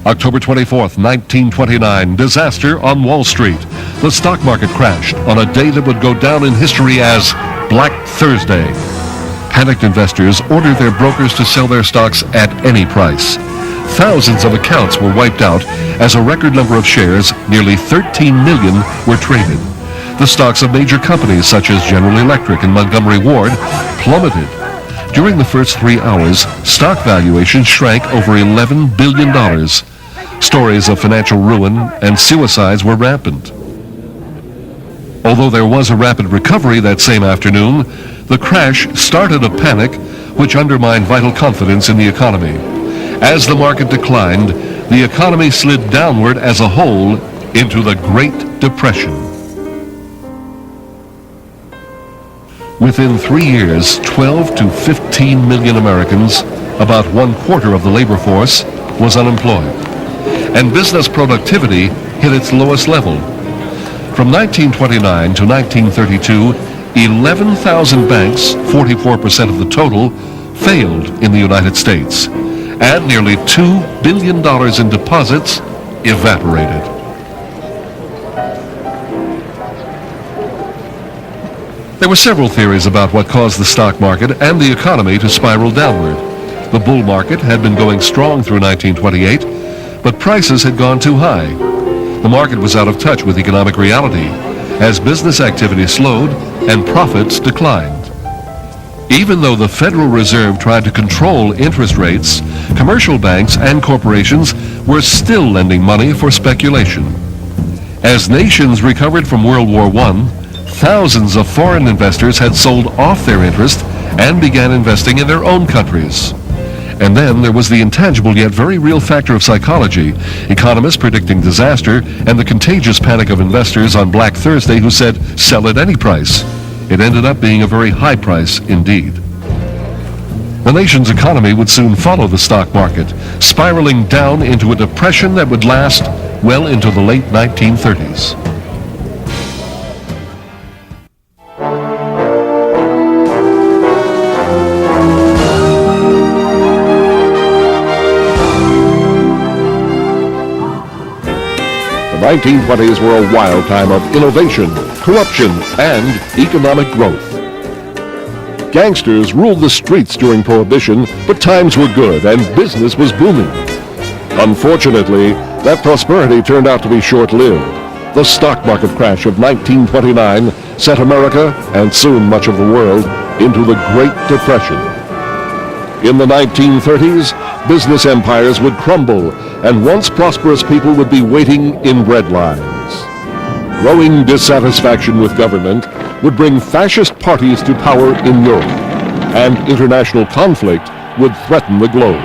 October 24th, 1929, disaster on Wall Street. The stock market crashed on a day that would go down in history as Black Thursday. Panicked investors ordered their brokers to sell their stocks at any price. Thousands of accounts were wiped out as a record number of shares, nearly 13 million, were traded. The stocks of major companies such as General Electric and Montgomery Ward plummeted. During the first 3 hours, stock valuations shrank over $11 billion. Stories of financial ruin and suicides were rampant. Although there was a rapid recovery that same afternoon, the crash started a panic which undermined vital confidence in the economy. As the market declined, the economy slid downward as a whole into the Great Depression. Within 3 years, 12 to 15 million Americans, about 1/4 of the labor force, was unemployed. And business productivity hit its lowest level. From 1929 to 1932, 11,000 banks, 44% of the total, failed in the United States, and nearly $2 billion in deposits evaporated. There were several theories about what caused the stock market and the economy to spiral downward. The bull market had been going strong through 1928, but prices had gone too high. The market was out of touch with economic reality as business activity slowed and profits declined. Even though the Federal Reserve tried to control interest rates, commercial banks and corporations were still lending money for speculation. As nations recovered from World War I, thousands of foreign investors had sold off their interest and began investing in their own countries. And then there was the intangible yet very real factor of psychology, economists predicting disaster, and the contagious panic of investors on Black Thursday who said, sell at any price. It ended up being a very high price indeed. The nation's economy would soon follow the stock market, spiraling down into a depression that would last well into the late 1930s. The 1920s were a wild time of innovation, corruption, and economic growth. Gangsters ruled the streets during Prohibition, but times were good and business was booming. Unfortunately, that prosperity turned out to be short-lived. The stock market crash of 1929 set America, and soon much of the world, into the Great Depression. In the 1930s, business empires would crumble, and once prosperous people would be waiting in bread lines. Growing dissatisfaction with government would bring fascist parties to power in Europe, and international conflict would threaten the globe.